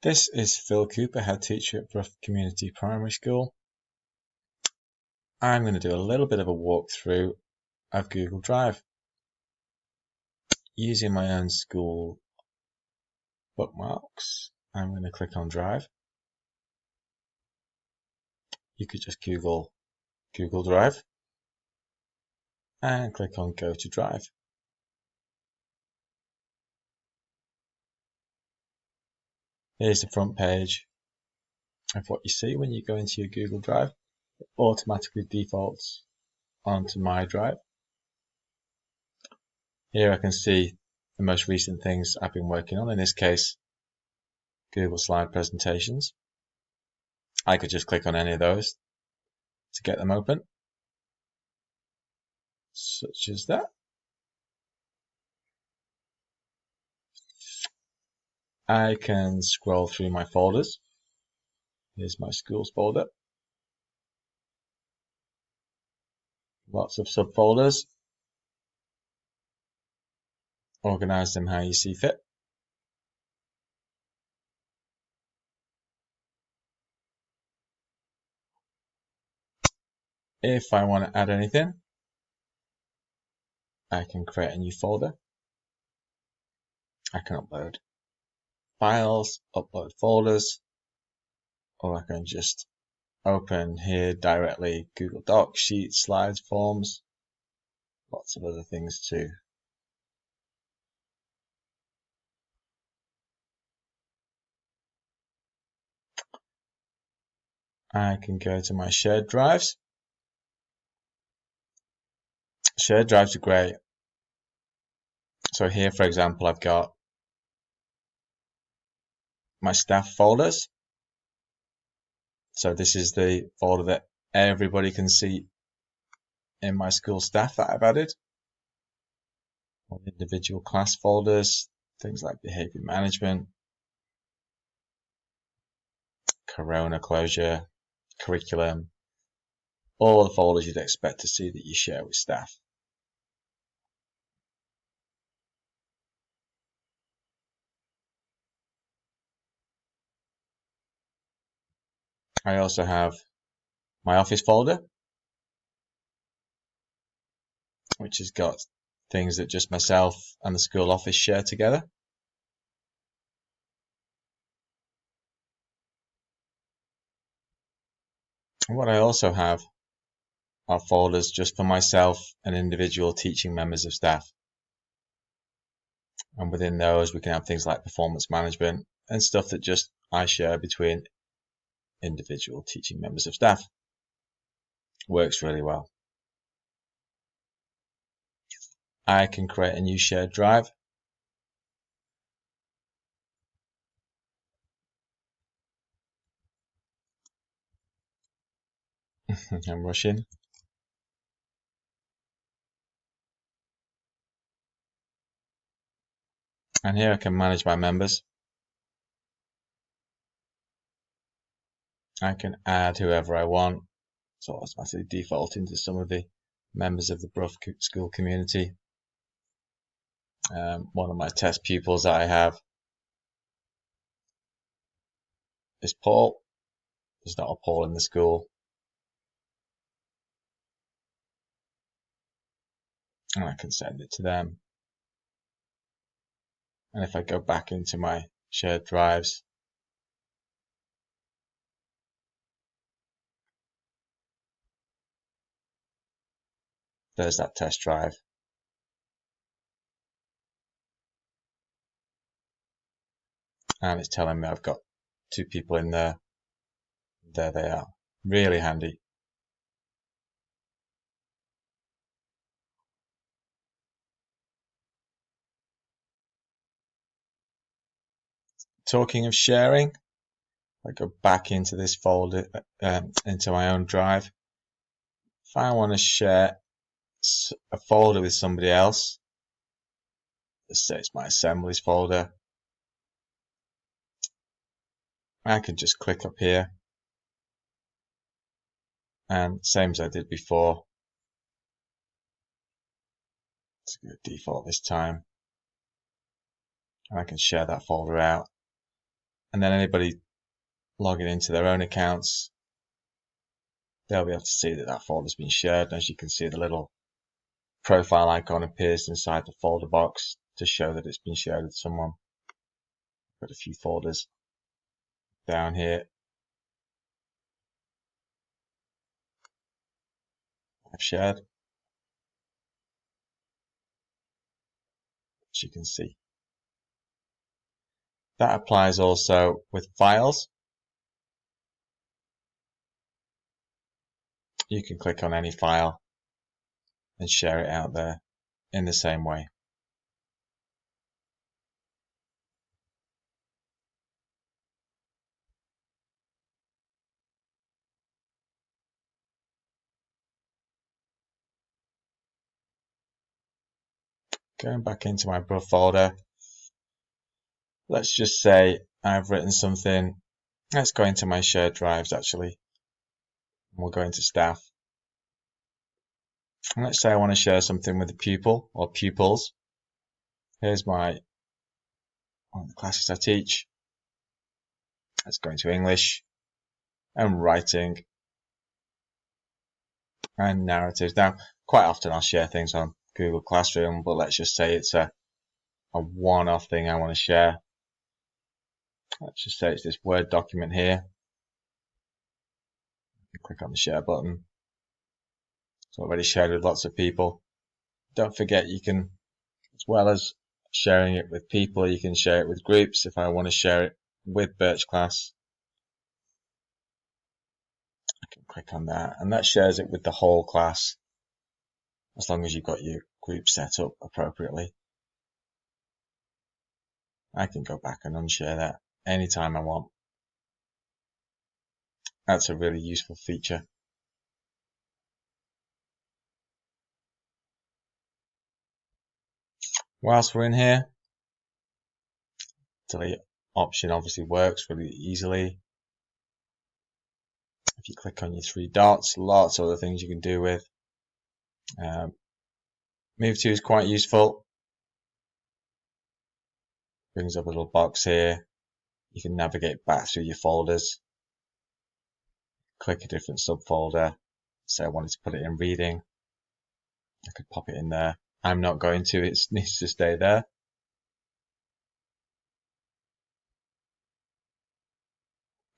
This is Phil Cooper, head teacher at Brough Community Primary School. I'm going to do a little bit of a walkthrough of Google Drive using my own school bookmarks. I'm going to click on Drive. You could just Google Drive and click on Go to Drive. Here's the front page of what you see when you go into your Google Drive. It automatically defaults onto My Drive. Here I can see the most recent things I've been working on, in this case Google Slide presentations. I could just click on any of those to get them open, such as that. I can scroll through my folders. Here's my schools folder. Lots of subfolders. Organize them how you see fit. If I want to add anything, I can create a new folder. I can upload files, upload folders, or I can just open here directly Google Docs, Sheets, Slides, Forms, lots of other things too. I can go to my shared drives. Shared drives are great. So here, for example, I've got my staff folders. So this is the folder that everybody can see in my school staff that I've added. All individual class folders, things like behavior management, corona closure, curriculum, all the folders you'd expect to see that you share with staff. I also have my office folder, which has got things that just myself and the school office share together. And what I also have are folders just for myself and individual teaching members of staff. And within those, we can have things like performance management and stuff that just I share between individual teaching members of staff. Works really well. I can create a new shared drive. I'm rushing. And here I can manage my members. I can add whoever I want. So automatically default into some of the members of the Brough School community. One of my test pupils that I have is Paul. There's not a Paul in the school. And I can send it to them. And if I go back into my shared drives, there's that test drive. And it's telling me I've got 2 people in there. There they are. Really handy. Talking of sharing, I go back into this folder, into my own drive. If I want to share a folder with somebody else, let's say it's my assemblies folder, I can just click up here, and same as I did before, it's going to default this time, and I can share that folder out. and then anybody logging into their own accounts, they'll be able to see that that folder's been shared. And as you can see, the little profile icon appears inside the folder box to show that it's been shared with someone. Got a few folders down here. I've shared, as you can see. That applies also with files. You can click on any file and share it out there in the same way. Going back into my above folder, let's just say I've written something. Let's go into my shared drives actually. We'll go into staff. And let's say I want to share something with a pupil or pupils. Here's one of the classes I teach. Let's go into English and writing and narratives. Now, quite often I'll share things on Google Classroom, but let's just say it's a one-off thing I want to share. Let's just say it's this Word document here. Click on the share button. It's already shared with lots of people. Don't forget, you can, as well as sharing it with people, you can share it with groups. If I want to share it with Birch Class, I can click on that, and that shares it with the whole class, as long as you've got your group set up appropriately. I can go back and unshare that anytime I want. That's a really useful feature. Whilst we're in here, delete option obviously works really easily. If you click on your three dots, lots of other things you can do with. Move to is quite useful. Brings up a little box here. You can navigate back through your folders. Click a different subfolder. Say I wanted to put it in reading. I could pop it in there. I'm not going to, it needs to stay there.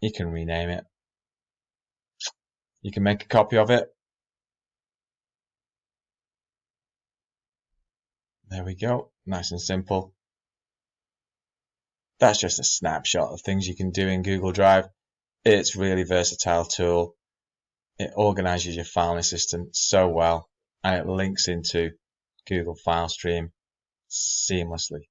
You can rename it. You can make a copy of it. There we go. Nice and simple. That's just a snapshot of things you can do in Google Drive. It's a really versatile tool. It organizes your filing system so well, and it links into Google File Stream seamlessly.